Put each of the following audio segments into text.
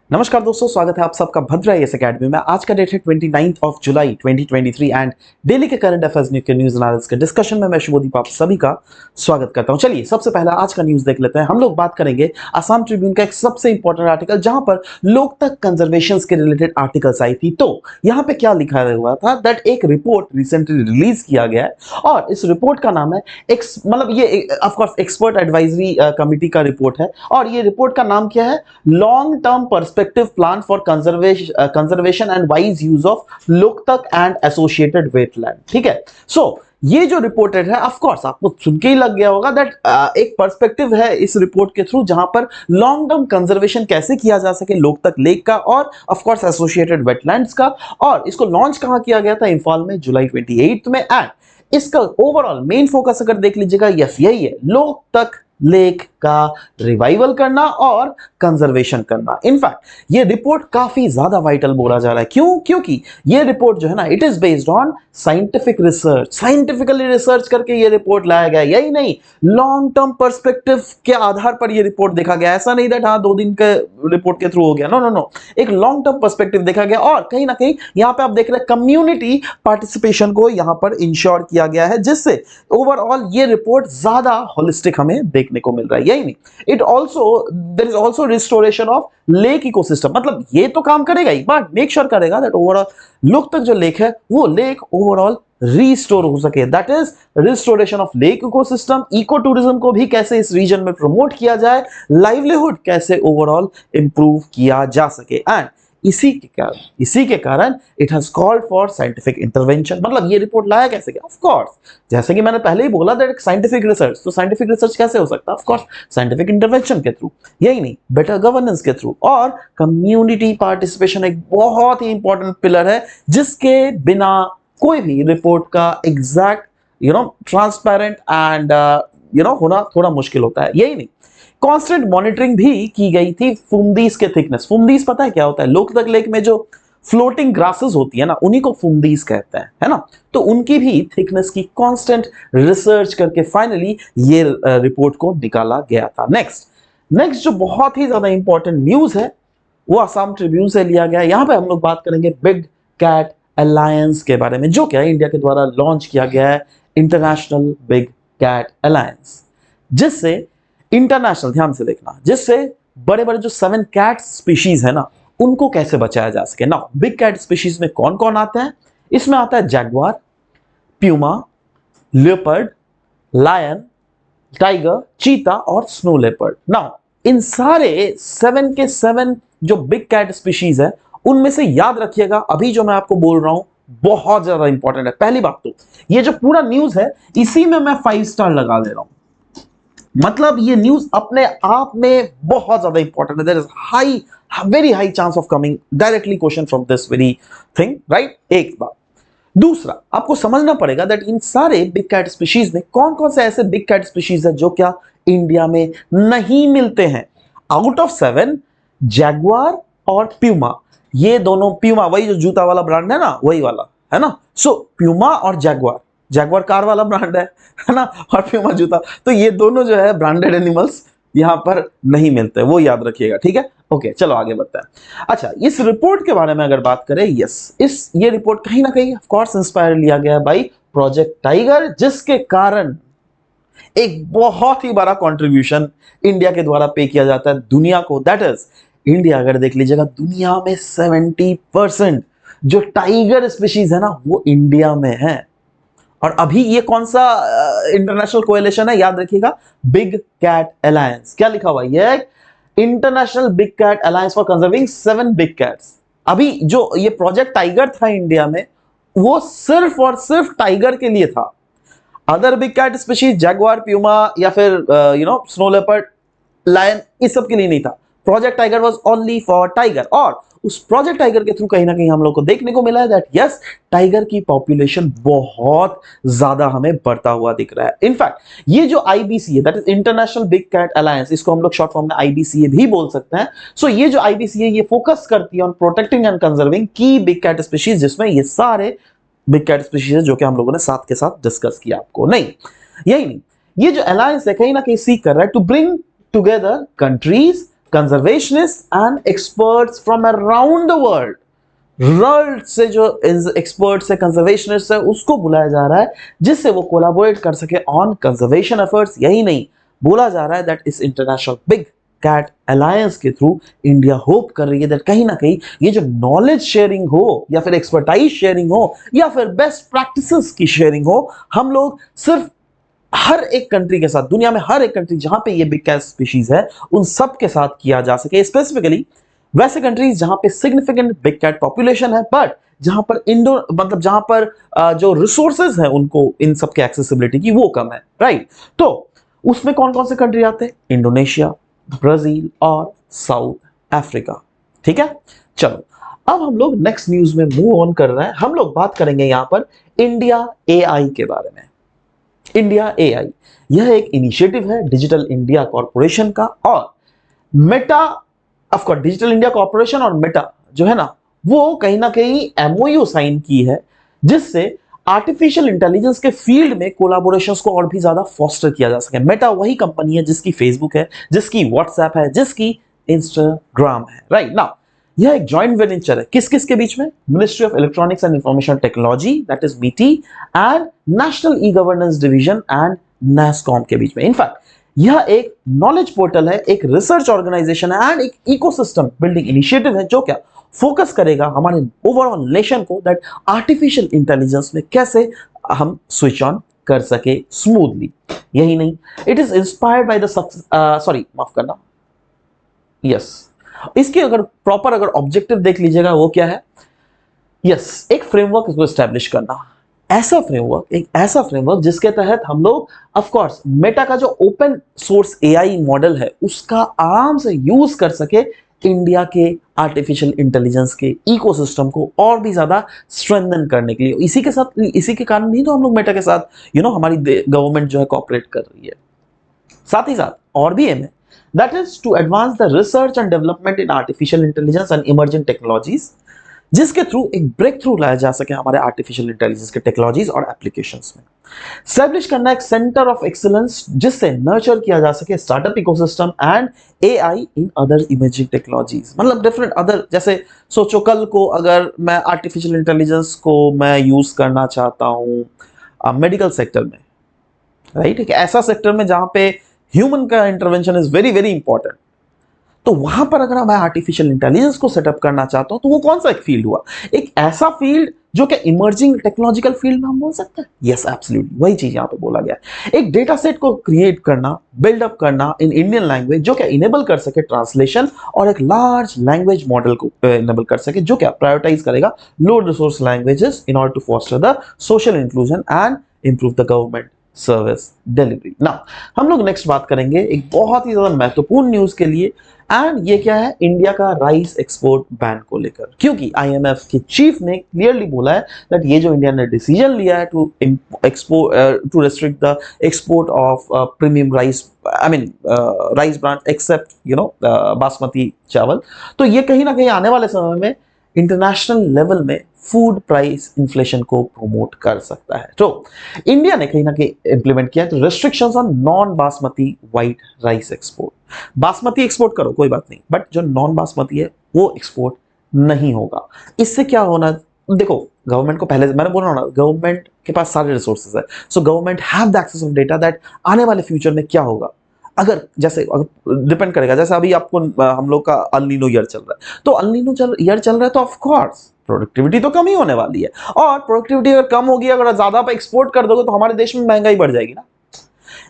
नमस्कार दोस्तों, स्वागत है आप सबका भद्रा एस एकेडमी में। आज का डेट है 29 जुलाई 2023 एंड डेली के करंट अफेयर्स के न्यूज एनालिसिस के डिस्कशन में मैं शुभदीप आप सभी का स्वागत करता हूं। चलिए सबसे पहला आज का न्यूज देख लेते हैं। हम लोग बात करेंगे असम ट्रिब्यून का एक सबसे इंपॉर्टेंट आर्टिकल, जहां पर लोकतक कंजर्वेशन के रिलेटेड आर्टिकल्स आई थी। तो यहाँ पे क्या लिखा हुआ था दैट एक रिपोर्ट रिसेंटली रिलीज किया गया है और इस रिपोर्ट का नाम है ये of course expert advisory committee का रिपोर्ट है और ये रिपोर्ट का नाम क्या है, long term perspective plan for conservation and wise use of Loktak and associated wetland. ठीक है, सो ये जो रिपोर्टेड है, ऑफ कोर्स आपको सुन के ही लग गया होगा दैट एक पर्सपेक्टिव है इस रिपोर्ट के थ्रू, जहां पर लॉन्ग टर्म कंजर्वेशन कैसे किया जा सके लोकतक लेक का और ऑफ कोर्स एसोसिएटेड वेटलैंड्स का। और इसको लॉन्च कहां किया गया था, इंफॉल में, जुलाई 28 में। एंड इसका ओवरऑल मेन फोकस अगर देख लीजिएगा, यस यही है, लोकतक लेक का रिवाइवल करना और कंजर्वेशन करना। इनफैक्ट ये रिपोर्ट काफी ज्यादा वाइटल बोला जा रहा है। क्यों? क्योंकि ये रिपोर्ट जो है ना, it is based on scientific research, scientifically research करके ये रिपोर्ट लाया गया। यही नहीं, लॉन्ग टर्म पर्सपेक्टिव के आधार पर ये रिपोर्ट देखा गया। ऐसा नहीं दैट हाँ 2 दिन के रिपोर्ट के थ्रू हो गया, नो नो नो, एक लॉन्ग टर्म पर्सपेक्टिव देखा गया। और कहीं ना कहीं यहां पे आप देख रहे हैं कम्युनिटी पार्टिसिपेशन को यहां पर इंश्योर किया गया है, जिससे ओवरऑल ये रिपोर्ट ज्यादा होलिस्टिक हमें देखने को मिल रहा है। यही नहीं, it also there is also restoration of lake ecosystem. मतलब ये तो काम करेगा ही, बट मेक श्योर करेगा दैट ओवरऑल लोकतक जो लेक है वो लेक ओवरऑल रिस्टोर हो सके। That is restoration of lake ecosystem. Ecotourism को भी कैसे इस रीजन में प्रमोट किया जाए, लाइवलीहुड कैसे ओवरऑल इंप्रूव किया जा सके। एंड इसी के कारण it has called for scientific intervention. मतलब ये रिपोर्ट लाया कैसे गया, ऑफ कोर्स जैसे कि मैंने पहले ही बोला दैट साइंटिफिक रिसर्च, तो साइंटिफिक रिसर्च कैसे हो सकता है, ऑफ कोर्स साइंटिफिक इंटरवेंशन के थ्रू। यही नहीं, बेटर गवर्नेंस के थ्रू। और कम्युनिटी पार्टिसिपेशन एक बहुत ही इंपॉर्टेंट पिलर है, जिसके बिना कोई भी रिपोर्ट का एग्जैक्ट ट्रांसपेरेंट एंड होना थोड़ा मुश्किल होता है। यही नहीं, कांस्टेंट मॉनिटरिंग भी की गई थी फुमदीस के थिकनेस। फुमदीस पता है क्या होता है? लोकतक लेक में जो फ्लोटिंग ग्रासेस होती है ना, उन्हीं को फुमदीस कहते हैं, है ना। तो उनकी भी थिकनेस की कांस्टेंट रिसर्च करके फाइनली ये रिपोर्ट को निकाला गया था। नेक्स्ट जो बहुत ही ज्यादा इंपॉर्टेंट न्यूज है वो असम ट्रिब्यून से लिया गया है। यहां पे हम लोग बात करेंगे बिग कैट अलायंस के बारे में, जो क्या इंडिया के द्वारा लॉन्च किया गया है, इंटरनेशनल बिग कैट अलायंस, जिससे इंटरनेशनल, ध्यान से देखना, जिससे बड़े बड़े जो 7 कैट स्पीशीज है ना, उनको कैसे बचाया जा सके ना। बिग कैट स्पीशीज में कौन कौन आता है? इसमें आता है jaguar, puma, leopard, lion, tiger, cheetah और स्नो लेपर्ड। नाउ इन सारे 7 के 7 जो बिग कैट स्पीशीज है, उनमें से याद रखिएगा अभी जो मैं आपको बोल रहा हूं बहुत ज्यादा इंपॉर्टेंट है। पहली बात तो ये जो पूरा न्यूज है, इसी में मैं 5 स्टार लगा दे रहा हूं। मतलब ये न्यूज अपने आप में बहुत ज्यादा इंपॉर्टेंट है। There is very high chance of coming directly question from this very thing, right. एक बात। दूसरा, आपको समझना पड़ेगा दैट इन सारे बिग कैट स्पीशीज में कौन कौन से ऐसे बिग कैट स्पीशीज है जो क्या इंडिया में नहीं मिलते हैं। आउट ऑफ 7, जैगवार और प्यूमा, ये दोनों, प्यूमा वही जो जूता वाला ब्रांड है ना, वही वाला है ना। सो प्यूमा और जैगवार कार वाला ब्रांड है ना, और प्यूमा जूता, तो ये दोनों जो है ब्रांडेड एनिमल्स यहां पर नहीं मिलते, वो याद रखिएगा, ठीक है। ओके, चलो आगे बढ़ते हैं। अच्छा, इस रिपोर्ट के बारे में अगर बात करें, यस, ये रिपोर्ट कहीं ना कहीं ऑफ कोर्स इंस्पायर लिया गया बाय प्रोजेक्ट टाइगर, जिसके कारण एक बहुत ही बड़ा कंट्रीब्यूशन इंडिया के द्वारा पे किया जाता है दुनिया को। दैट इज, इंडिया अगर देख लीजिएगा, दुनिया में 70% जो टाइगर स्पीशीज है ना, वो इंडिया में है। और अभी ये कौन सा इंटरनेशनल कोएलिशन है, याद रखिएगा, बिग कैट अलायंस। क्या लिखा हुआ है? ये international big cat alliance for conserving 7 big cats. अभी जो ये प्रोजेक्ट टाइगर था इंडिया में, वो सिर्फ और सिर्फ टाइगर के लिए था। Other big cat species, jaguar, puma या फिर स्नो लेपर्ड, लायन, इस सब के लिए नहीं था। Project tiger was only for tiger. और उस प्रोजेक्ट टाइगर के थ्रू कहीं ना कहीं हम लोग को देखने को मिला है दैट यस, टाइगर की पॉपुलेशन बहुत ज्यादा हमें बढ़ता हुआ दिख रहा है। इनफैक्ट ये जो IBCA, that is international big cat alliance, इसको हम लोग शॉर्ट फॉर्म में आईबीसीए भी बोल सकते हैं। सो ये जो आईबीसीए, ये फोकस करती है ऑन प्रोटेक्टिंग एंड कंजर्विंग की बिग कैट स्पीशीज, जिसमें ये सारे बिग कैट स्पीशीज जो कि हम लोगों ने साथ के साथ डिस्कस किया आपको। नहीं, यही नहीं, ये जो अलायंस है कहीं ना कहीं सीख कर रहा है to bring together countries, conservationist and experts from around the world से जो एक्सपर्ट्स है, कंजर्वेशनिस्ट है, उसको बुलाया जा रहा है जिससे वो कोलैबोरेट कर सके ऑन कंजर्वेशन एफर्ट्स। यही नहीं, बोला जा रहा है दैट इस इंटरनेशनल बिग कैट अलायंस के थ्रू इंडिया होप कर रही है दैट कहीं ना कहीं ये जो नॉलेज शेयरिंग हो या फिर एक्सपर्टाइज शेयरिंग हो या फिर बेस्ट प्रैक्टिसेस की शेयरिंग हो, हम लोग सिर्फ हर एक कंट्री के साथ, दुनिया में हर एक कंट्री जहां पे ये बिग कैट स्पीशीज है उन सब के साथ किया जा सके। स्पेसिफिकली वैसे कंट्रीज जहां पे सिग्निफिकेंट बिग कैट पॉपुलेशन है बट जहां पर मतलब जहां पर जो रिसोर्सेज है उनको इन सब के एक्सेसिबिलिटी की वो कम है, राइट। तो उसमें कौन कौन से कंट्री आते हैं? इंडोनेशिया, ब्राजील और साउथ अफ्रीका। ठीक है, चलो अब हम लोग नेक्स्ट न्यूज में मूव ऑन कर रहे हैं। हम लोग बात करेंगे यहां पर इंडिया एआई के बारे में। इंडिया एआई यह एक इनिशिएटिव है डिजिटल इंडिया कॉर्पोरेशन का और Meta, of course digital India corporation और मेटा जो है ना वो कहीं ना कहीं एमओयू साइन की है जिससे आर्टिफिशियल इंटेलिजेंस के फील्ड में कोलैबोरेशंस को और भी ज्यादा फोस्टर किया जा सके। मेटा वही कंपनी है जिसकी फेसबुक है, जिसकी व्हाट्सएप है, जिसकी इंस्टाग्राम है, राइट। नाउ यह एक जॉइंट वेंचर है किस किस के बीच में? Ministry of electronics and information technology that is MeitY and national e governance division and NASSCOM के बीच में। इनफैक्ट यह एक नॉलेज पोर्टल है, एक रिसर्च ऑर्गेनाइजेशन है एंड एक इकोसिस्टम बिल्डिंग इनिशिएटिव है जो क्या फोकस करेगा हमारे ओवरऑल नेशन को दैट आर्टिफिशियल इंटेलिजेंस में कैसे हम स्विच ऑन कर सके स्मूथली। यही नहीं, it is inspired by the माफ करना, यस इसके अगर प्रॉपर अगर ऑब्जेक्टिव देख लीजिएगा वो क्या है? यस, एक फ्रेमवर्क इसको एस्टैब्लिश करना, ऐसा फ्रेमवर्क, एक ऐसा फ्रेमवर्क जिसके तहत हम लोग ऑफ कोर्स मेटा का जो ओपन सोर्स एआई मॉडल है उसका आराम से यूज कर सके इंडिया के आर्टिफिशियल इंटेलिजेंस के इकोसिस्टम को और भी ज्यादा स्ट्रेंथन करने के लिए। इसी के साथ, इसी के कारण ही तो हम लोग मेटा के साथ हमारी गवर्नमेंट जो है कोऑपरेट कर रही है। साथ ही साथ और भी एम है that is to advance the research and development in artificial intelligence and emerging technologies जिसके थ्रू एक ब्रेक थ्रू लाया जा सके हमारे आर्टिफिशियल इंटेलिजेंस के टेक्नोलॉजीज और एप्लीकेशंस में। स्टैब्लिश करना एक सेंटर ऑफ एक्सीलेंस जिससे नर्चर किया जा सके startup ecosystem and AI in other emerging technologies. मतलब डिफरेंट अदर, जैसे सोचो कल को अगर मैं आर्टिफिशियल इंटेलिजेंस को मैं यूज करना चाहता हूं मेडिकल सेक्टर में, राइट, एक ऐसा सेक्टर में जहां पे ह्यूमन का intervention is very very important, तो वहां पर अगर मैं आर्टिफिशियल इंटेलिजेंस को सेटअप करना चाहता हूं तो वो कौन सा एक फील्ड हुआ? एक ऐसा फील्ड जो कि इमर्जिंग टेक्नोलॉजिकल फील्ड में हम बोल सकते हैं। यस एब्सोल्युटली, वही चीज यहां पे बोला गया है। एक डेटा सेट को क्रिएट करना, बिल्डअप करना इन इंडियन लैंग्वेज जो कि इनेबल कर सके ट्रांसलेशन और एक लार्ज लैंग्वेज मॉडल को इनेबल कर सके जो क्या प्रायोरिटाइज करेगा low resource languages in order to foster the social inclusion and improve the government service delivery. Now हम लोग नेक्स्ट बात करेंगे एक बहुत ही ज्यादा महत्वपूर्ण न्यूज के लिए एंड ये क्या है? इंडिया का राइस एक्सपोर्ट बैन को लेकर, क्योंकि आईएमएफ के चीफ ने क्लियरली बोला है दैट ये जो इंडिया ने डिसीजन लिया है to to restrict the export of premium rice, I mean rice brand except basmati चावल, तो ये कहीं ना कहीं आने वाले समय में इंटरनेशनल लेवल में फूड प्राइस इन्फ्लेशन को प्रोमोट कर सकता है। तो इंडिया ने कहीं ना कहीं इंप्लीमेंट किया तो restrictions on non basmati white rice export. Basmati export करो कोई बात नहीं, बट जो नॉन बासमती है वो एक्सपोर्ट नहीं होगा। इससे क्या होना, देखो गवर्नमेंट को पहले मैंने बोला ना, गवर्नमेंट के पास सारे रिसोर्सेज है, so government have the access of data that आने वाले फ्यूचर में क्या होगा। अगर डिपेंड करेगा, जैसे अभी आपको हम लोग का अल नीनो ईयर चल रहा है, तो अल नीनो ईयर चल रहा है तो ऑफ कोर्स प्रोडक्टिविटी तो कम ही होने वाली है, और प्रोडक्टिविटी अगर कम होगी, अगर ज्यादा पे एक्सपोर्ट कर दोगे तो हमारे देश में महंगाई बढ़ जाएगी ना।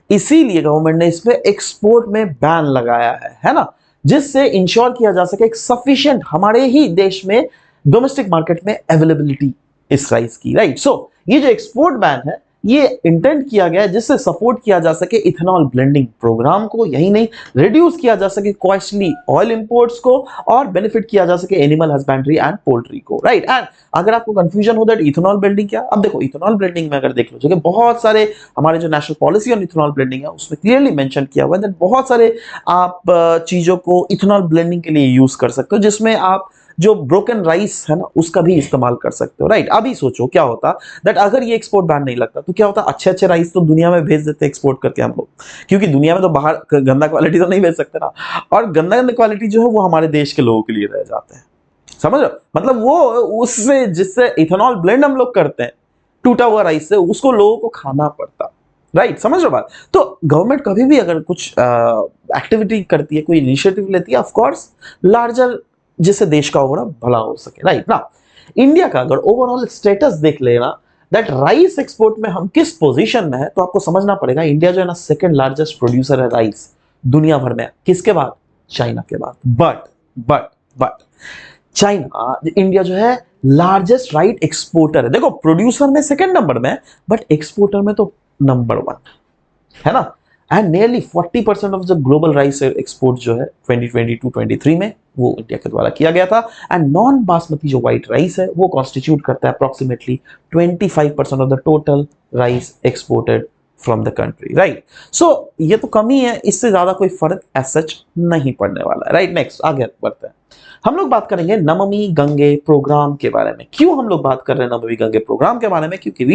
इसीलिए गवर्नमेंट ने इसमें एक्सपोर्ट में बैन लगाया है ना, जिससे इंश्योर किया जा सके एक सफिशिएंट हमारे ही देश में डोमेस्टिक मार्केट में अवेलेबिलिटी इस राइस की, राइट। सो ये जो एक्सपोर्ट बैन है ये इंटेंट किया गया है जिससे सपोर्ट किया जा सके इथेनॉल ब्लेंडिंग प्रोग्राम को, यही नहीं रिड्यूस किया जा सके कॉस्टली ऑयल इंपोर्ट्स को, और बेनिफिट किया जा सके एनिमल हस्बेंड्री एंड पोल्ट्री को, राइट। एंड अगर आपको कंफ्यूजन हो दैट इथेनॉल ब्लेंडिंग क्या, अब देखो इथेनॉल ब्लेंडिंग में अगर देख लो, जो बहुत सारे हमारे जो national policy on ethanol blending है उसमें क्लियरली मेंशन किया हुआ है दैट बहुत सारे आप चीजों को इथेनॉल ब्लेंडिंग के लिए यूज कर सकते हो, जिसमें आप जो ब्रोकन राइस है ना उसका भी इस्तेमाल कर सकते हो, राइट। अभी सोचो क्या होता दैट अगर ये एक्सपोर्ट बैन नहीं लगता तो क्या होता, अच्छे अच्छे राइस तो दुनिया में भेज देते एक्सपोर्ट करके हम लोग, क्योंकि दुनिया में तो बाहर गंदा क्वालिटी तो नहीं भेज सकते ना, और गंदा गंदा क्वालिटी जो है वो हमारे देश के लोगों के लिए रह जाते हैं, समझ रहे हो? मतलब वो उससे जिससे इथेनॉल ब्लेंड हम लोग करते हैं टूटा हुआ राइस से, उसको लोगों को खाना पड़ता, राइट, समझ रहे हो बात? तो गवर्नमेंट कभी भी अगर कुछ एक्टिविटी करती है, कोई इनिशिएटिव लेती है, ऑफ कोर्स लार्जर जिससे देश का ओवरऑल भला हो सके, राइट ना। इंडिया का अगर ओवरऑल स्टेटस देख लेना दैट राइस एक्सपोर्ट में हम किस पोजीशन में है, तो आपको समझना पड़ेगा इंडिया जो है ना सेकंड लार्जेस्ट प्रोड्यूसर है राइस दुनिया भर में, किसके बाद? चाइना के बाद। बट चाइना, इंडिया जो है लार्जेस्ट राइट एक्सपोर्टर है। देखो प्रोड्यूसर में सेकंड नंबर में, बट एक्सपोर्टर में तो नंबर 1 है ना। And nearly 40% of the global rice export जो है 2022-23 में वो इंडिया के द्वारा किया गया था। एंड नॉन बासमती जो व्हाइट राइस है वो कॉन्स्टिट्यूट करता है approximately 25% of the total rice exported from the country, right. So ये तो कमी है, इससे ज्यादा कोई फर्क एज सच नहीं पड़ने वाला है, राइट। नेक्स्ट आगे बढ़ते हैं, हम लोग बात करेंगे नमामि गंगे प्रोग्राम के बारे में। क्यों हम लोग बात कर रहे हैं नमामि गंगे प्रोग्राम के बारे में? क्योंकि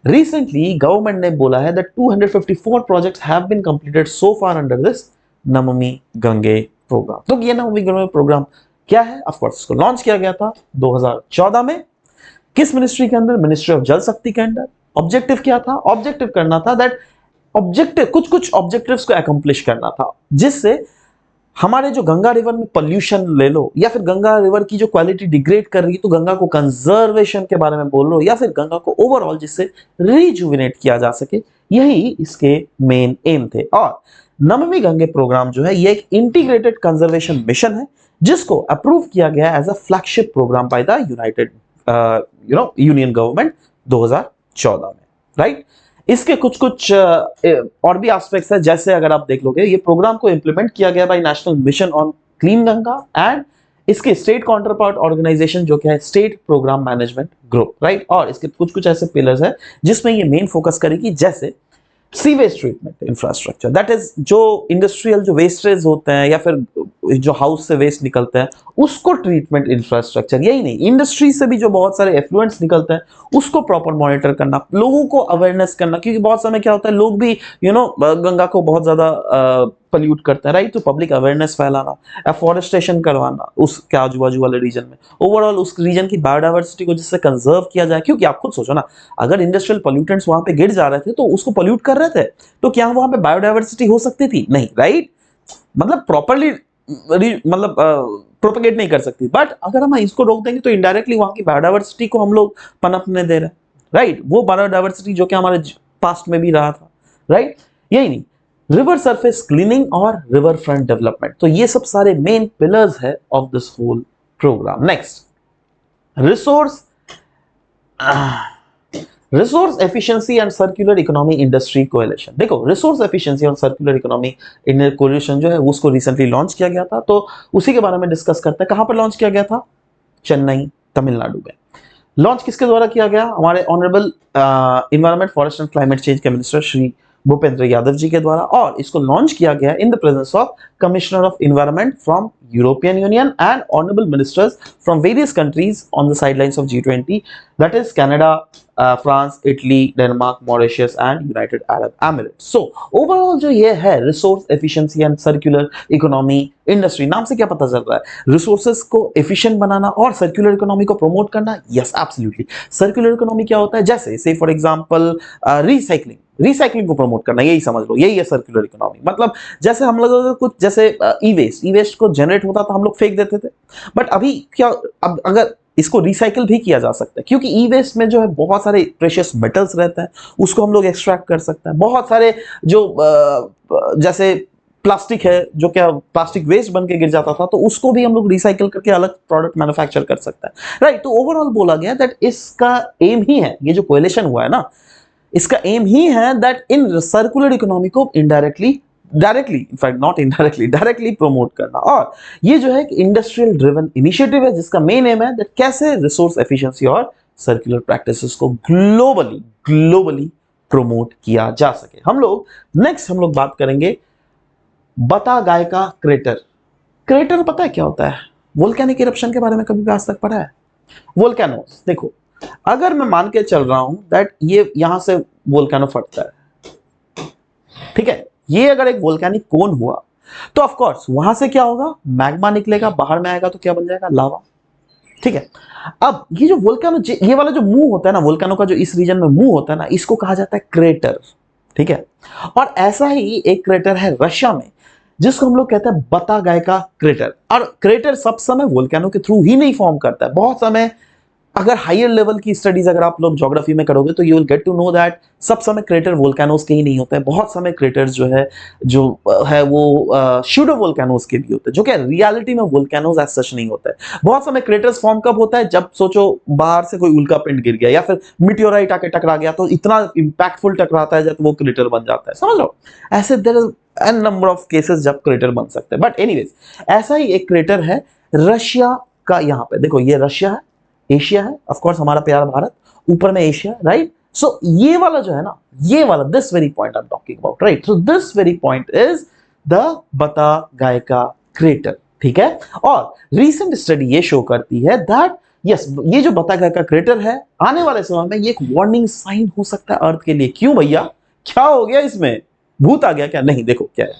रिसेंटली गवर्नमेंट ने बोला है that 254 projects have been completed so far under this Namami Gange programme. तो ये नमामि गंगे प्रोग्राम क्या है? ऑफ कोर्स इसको लॉन्च किया गया था 2014 में। किस मिनिस्ट्री के अंदर? मिनिस्ट्री ऑफ जल शक्ति के अंदर। ऑब्जेक्टिव क्या था? ऑब्जेक्टिव करना था दैट ऑब्जेक्टिव कुछ ऑब्जेक्टिव्स को अकम्प्लिश करना था, जिससे हमारे जो गंगा रिवर में पोल्यूशन ले लो, या फिर गंगा रिवर की जो क्वालिटी डिग्रेड कर रही है, तो गंगा को कंजर्वेशन के बारे में बोल लो, या फिर गंगा को ओवरऑल जिससे रिजुविनेट किया जा सके, यही इसके मेन एम थे। और नमामि गंगे प्रोग्राम जो है ये एक इंटीग्रेटेड कंजर्वेशन मिशन है, जिसको अप्रूव किया गया as a flagship program by the united union government 2014 में, राइट। इसके कुछ और भी एस्पेक्ट्स है, जैसे अगर आप देख लोगे ये प्रोग्राम को इंप्लीमेंट किया गया by national mission on clean Ganga and इसके स्टेट काउंटरपार्ट ऑर्गेनाइजेशन जो क्या है state program management group, right. और इसके कुछ ऐसे पिलर्स है जिसमें ये मेन फोकस करेगी, जैसे sewage treatment infrastructure, that is जो इंडस्ट्रियल जो वेस्टेज होते हैं या फिर जो हाउस से वेस्ट निकलते हैं उसको ट्रीटमेंट इंफ्रास्ट्रक्चर, यही नहीं इंडस्ट्री से भी जो बहुत सारे एफ्लुएंट्स निकलते हैं उसको प्रॉपर मॉनिटर करना, लोगों को अवेयरनेस करना, क्योंकि बहुत समय क्या होता है लोग भी गंगा को बहुत ज्यादा पल्यूट करते हैं, राइट। तो पब्लिक अवेयरनेस फैलाना, एफॉरेस्टेशन करवाना उसके आजू बाजू वाले रीजन में, ओवरऑल उस रीजन की बायोडाइवर्सिटी को जिससे कंजर्व किया जाए। क्योंकि आप खुद सोचो ना, अगर इंडस्ट्रियल पोल्यूटेंट्स वहां पे गिर जा रहे थे तो उसको पोल्यूट कर रहे थे, तो क्या वहां पे बायोडाइवर्सिटी हो सकती थी? नहीं, राइट। मतलब प्रॉपरली प्रोपेगेट नहीं कर सकती। बट अगर हम इसको रोक देंगे तो इनडायरेक्टली वहां की बायोडाइवर्सिटी को हम लोग पनपने दे रहे हैं, राइट। वो बायोडाइवर्सिटी जो कि हमारे पास्ट में भी रहा था, राइट। यही नहीं, रिवर सरफेस क्लीनिंग और रिवर फ्रंट डेवलपमेंट, तो ये सब सारे मेन पिलर्स है of this whole program. Next, resource efficiency and circular economy industry coalition. देखो रिसोर्स एफिशिएंसी और सर्कुलर इकोनॉमी कोएलिशन जो है उसको रिसेंटली लॉन्च किया गया था, तो उसी के बारे में डिस्कस करते हैं। कहां पर लॉन्च किया गया था? चेन्नई, तमिलनाडु में। लॉन्च किसके द्वारा किया गया? हमारे honourable environment, forest and climate change के मिनिस्टर श्री भूपेंद्र यादव जी के द्वारा, और इसको लॉन्च किया गया in the presence of commissioner of environment from European union and honourable ministers from various countries on the sidelines of G20, that is Canada, France, Italy, Denmark, Mauritius and United Arab Emirates. So overall जो ये है resource efficiency and circular economy industry, नाम से क्या पता चल रहा है? रिसोर्सेज को एफिशिएंट बनाना और सर्कुलर इकोनॉमी को प्रमोट करना। Yes, absolutely. सर्कुलर इकोनॉमी क्या होता है? जैसे से फॉर एग्जांपल रिसाइकलिंग को प्रमोट करना, यही समझ लो, यही है सर्कुलर इकोनॉमी। मतलब जैसे हम लोग कुछ जैसे ई वेस्ट को जनरेट होता था, हम लोग फेंक देते थे, बट अभी क्या, अब अगर इसको रिसाइकिल भी किया जा सकता है, क्योंकि ई वेस्ट में जो है बहुत सारे प्रेशियस मेटल्स रहते हैं, उसको हम लोग एक्सट्रैक्ट कर सकते हैं। बहुत सारे जो जैसे प्लास्टिक है, जो क्या प्लास्टिक वेस्ट बन के गिर जाता था, तो उसको भी हम लोग रिसाइकिल करके अलग प्रोडक्ट मैन्युफैक्चर कर सकते हैं, राइट। तो ओवरऑल बोला गया दैट इसका एम ही है, ये जो कोएलिशन हुआ है ना, इसका एम ही है दैट इन सर्कुलर इकोनॉमी को directly in fact not indirectly, directly promote करना। और ये जो है एक इंडस्ट्रियल ड्रिवन इनिशिएटिव है, जिसका मेन एम है दैट कैसे रिसोर्स एफिशिएंसी और सर्कुलर प्रैक्टिसेस को ग्लोबली प्रमोट किया जा सके। हम लोग बात करेंगे बता गाय का क्रेटर। क्रेटर पता है क्या होता है? वोल्केनिक इरप्शन के बारे में कभी भी आज तक पढ़ा है? वोल्केनोस, देखो अगर मैं मान के चल रहा हूं दैट ये यहां से वोल्केनो फटता है, ठीक है, ये अगर एक वोल्केनिक कोन हुआ तो ऑफ कोर्स वहां से क्या होगा, मैग्मा निकलेगा, बाहर में आएगा तो क्या बन जाएगा, लावा। ठीक है, अब ये जो वोल्केनो, ये वाला जो मुंह होता है ना वोल्केनो का, जो इस रीजन में मुंह होता है ना, इसको कहा जाता है क्रेटर। ठीक है, और ऐसा ही एक क्रेटर है रशिया में जिसको हम लोग कहते हैं बतागायका क्रेटर। और क्रेटर सब समय वोल्केनो के थ्रू ही नहीं फॉर्म करता है, बहुत समय अगर हायर लेवल की स्टडीज अगर आप लोग ज्योग्राफी में करोगे तो you will get to know that सब समय क्रेटर वोल्केनोस के ही नहीं होते हैं, बहुत समय क्रेटर्स जो है वो शूडो वोल्केनोस के भी होते हैं, जो कि रियलिटी में वोल्केनोस एज सच नहीं होता है। बहुत समय क्रेटर्स फॉर्म कब होता है, जब सोचो बाहर से कोई उल्का पिंड गिर गया या फिर मिटियोराइट आके टकरा गया, तो इतना इंपैक्टफुल टकराता है जब वो क्रेटर बन जाता है, समझ लो। ऐसे there is an number of cases जब क्रेटर बन सकते हैं, बट एनीवेज ऐसा ही एक क्रेटर है रशिया का। यहां पे देखो, ये रशिया है, एशिया है, ऑफ कोर्स हमारा प्यारा भारत, ऊपर में एशिया, राइट। सो ये वाला जो है ना, ये वाला this very point I am talking about, right. So this very point is the Batagaika crater. ठीक है, और रीसेंट स्टडी ये शो करती है दैट यस, ये जो बतागायका क्रेटर है आने वाले समय में ये एक वार्निंग साइन हो सकता है अर्थ के लिए। क्यों भैया, क्या हो गया इसमें, भूत आ गया क्या? नहीं, देखो क्या है,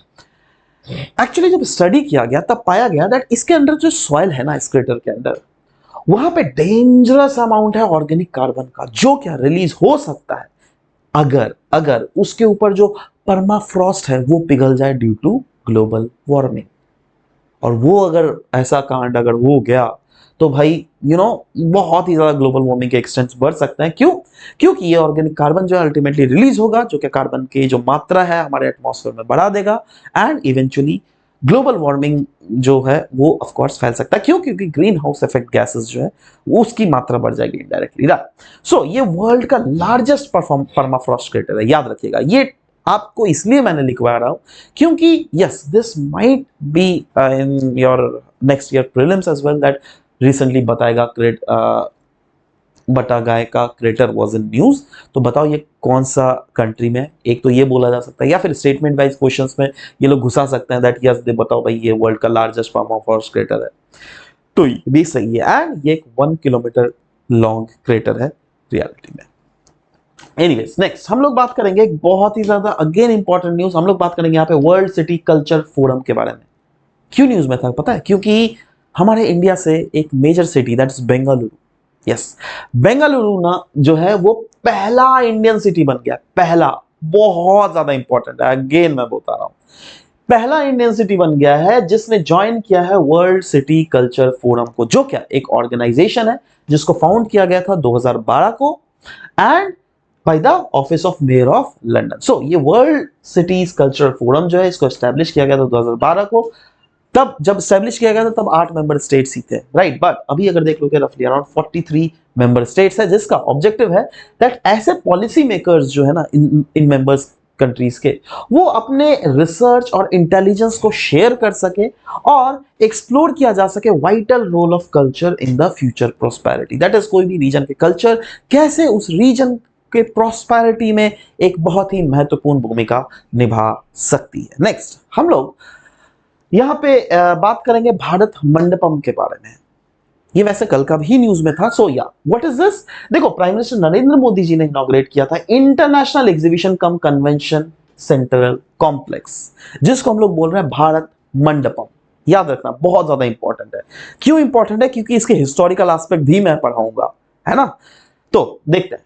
एक्चुअली जब स्टडी किया गया तब पाया गया दैट इसके अंदर जो सॉइल है ना, इस क्रेटर के अंदर, वहां पे डेंजरस अमाउंट है ऑर्गेनिक कार्बन का, जो क्या रिलीज हो सकता है अगर अगर उसके ऊपर जो परमाफ्रॉस्ट है वो पिघल जाए ड्यू टू ग्लोबल वार्मिंग। और वो अगर ऐसा कांड अगर हो गया तो भाई बहुत ही ज्यादा ग्लोबल वार्मिंग के एक्सटेंट्स बढ़ सकते हैं। क्यों? क्योंकि ये ऑर्गेनिक कार्बन जो है अल्टीमेटली रिलीज होगा, जो कि कार्बन की जो मात्रा है हमारे एटमॉस्फेयर में बढ़ा देगा, एंड इवेंचुअली ग्लोबल वार्मिंग जो है वो ऑफ कोर्स फैल सकता है। क्यों? क्योंकि ग्रीन हाउस इफेक्ट गैसेस जो है वो उसकी मात्रा बढ़ जाएगी इनडायरेक्टली, राइट। सो ये वर्ल्ड का लार्जेस्ट परमाफ्रॉस्ट क्रेटर है, याद रखिएगा। ये आपको इसलिए मैंने लिखवा रहा हूं क्योंकि yes, this might be in your next year prelims as well, that recently Batagaika crater was in news. तो बताओ ये कौन सा कंट्री में? एक तो ये बोला जा सकता है, या फिर स्टेटमेंट वाइज क्वेश्चंस में ये लोग घुसा सकते हैं दैट यस, दे बताओ भाई ये वर्ल्ड का लार्जेस्ट परमाफ्रॉस्ट क्रेटर है, तो ये भी सही है। एंड ये एक 1 किलोमीटर लॉन्ग क्रेटर है रियलिटी में। एनीवेज नेक्स्ट हम लोग बात करेंगे एक बहुत ही ज्यादा अगेन इंपॉर्टेंट न्यूज, हम लोग बात करेंगे यहाँ पे वर्ल्ड सिटी कल्चर फोरम के बारे में। क्यों न्यूज में था पता है? क्योंकि हमारे इंडिया से एक major city that is Bengaluru, yes, Bengaluru ना जो है वो पहला इंडियन सिटी बन गया, पहला, बहुत ज्यादा इंपॉर्टेंट है, अगेन मैं बता रहा हूं, पहला इंडियन सिटी बन गया है जिसने ज्वाइन किया है वर्ल्ड सिटी कल्चर फोरम को, जो क्या एक ऑर्गेनाइजेशन है जिसको फाउंड किया गया था 2012 को and by the office of mayor of London. So ये वर्ल्ड सिटीज कल्चरल फोरम जो है इसको एस्टैब्लिश किया गया था 2012 को। तब जब एस्टैब्लिश किया गया था तब 8 मेंबर स्टेट्स ही थे, राइट। बट अभी अगर देख लोगे रफली अराउंड 43 मेंबर स्टेट्स है, जिसका ऑब्जेक्टिव है दैट ऐसे पॉलिसी मेकर्स जो है ना इन मेंबर्स कंट्रीज के, वो अपने रिसर्च और इंटेलिजेंस को शेयर कर सके और एक्सप्लोर किया जा सके vital role of culture in the future prosperity. That is कोई भी रीजन के कल्चर कैसे उस रीजन के प्रोस्पेरिटी में एक बहुत ही महत्वपूर्ण भूमिका निभा सकती है। नेक्स्ट हम लोग यहां पे बात करेंगे भारत मंडपम के बारे में। ये वैसे कल का भी न्यूज में था। सो या व्हाट इज दिस? देखो, प्राइम मिनिस्टर नरेंद्र मोदी जी ने इनॉग्रेट किया था इंटरनेशनल एग्जीबिशन कम कन्वेंशन सेंट्रल कॉम्प्लेक्स, जिसको हम लोग बोल रहे हैं भारत मंडपम। याद रखना, बहुत ज्यादा इंपॉर्टेंट है। क्यों इंपॉर्टेंट है? क्योंकि इसके हिस्टोरिकल एस्पेक्ट भी मैं पढ़ाऊंगा, है ना। तो देखते हैं,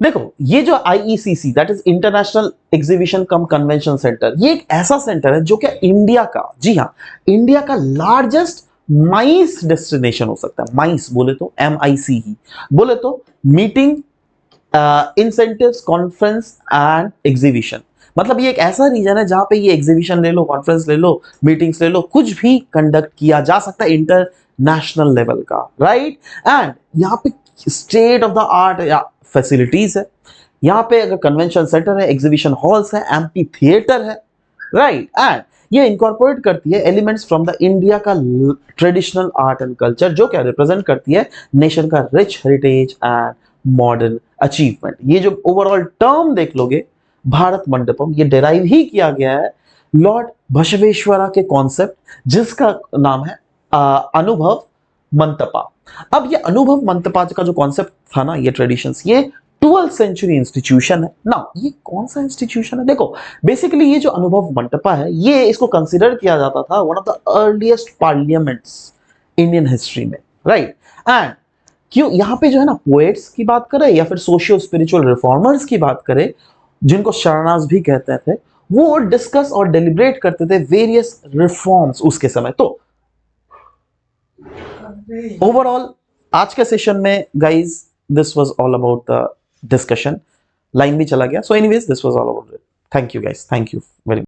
देखो ये जो IECC that is international exhibition come convention centre, ये एक ऐसा सेंटर है जो कि इंडिया का, जी हाँ, इंडिया का लार्जेस्ट माइस डेस्टिनेशन हो सकता है। माइस बोले तो MIC ही बोले तो meeting, incentives, conference and exhibition. मतलब ये एक ऐसा रीजन है जहां पे ये एग्जीबिशन ले लो, कॉन्फ्रेंस ले लो, मीटिंग्स ले लो, कुछ भी कंडक्ट किया जा सकता है इंटरनेशनल लेवल का, राइट। एंड यहाँ पे state of the art facilities है, यहाँ पे अगर कन्वेंशन सेंटर है, एग्जीबिशन हॉल्स है, एम्पी थिएटर है, राइट। एंड ये इनकॉर्पोरेट करती है एलिमेंट्स फ्रॉम द इंडिया का ट्रेडिशनल आर्ट एंड कल्चर, जो क्या रिप्रेजेंट करती है नेशन का rich heritage and modern achievement. ये जो ओवरऑल टर्म देख लोगे भारत मंडपम, ये डिराइव ही किया गया है लॉर्ड बसवेश्वरा के कॉन्सेप्ट, जिसका नाम है अनुभव मंटपा। अब ये अनुभव मंटपा का जो कॉन्सेप्ट था ना, ये ट्रेडिशंस, ये 12th सेंचुरी इंस्टीट्यूशन है ना। ये कौन सा इंस्टीट्यूशन है? देखो, बेसिकली ये जो अनुभव मंटपा है, ये इसको कंसिडर किया जाता था one of the earliest parliaments Indian history में, राइट। एंड क्यों यहां पे जो है ना, पोएट्स की बात करें या फिर सोशियो स्पिरिचुअल रिफॉर्मर्स की बात करें, जिनको शरणास भी कहते थे, वो डिस्कस और डिलिब्रेट करते थे वेरियस रिफॉर्म्स उसके समय। तो ओवरऑल आज के सेशन में guys, this was all about the discussion. Line भी चला गया, so anyways this was all about it. Thank you guys, thank you very much.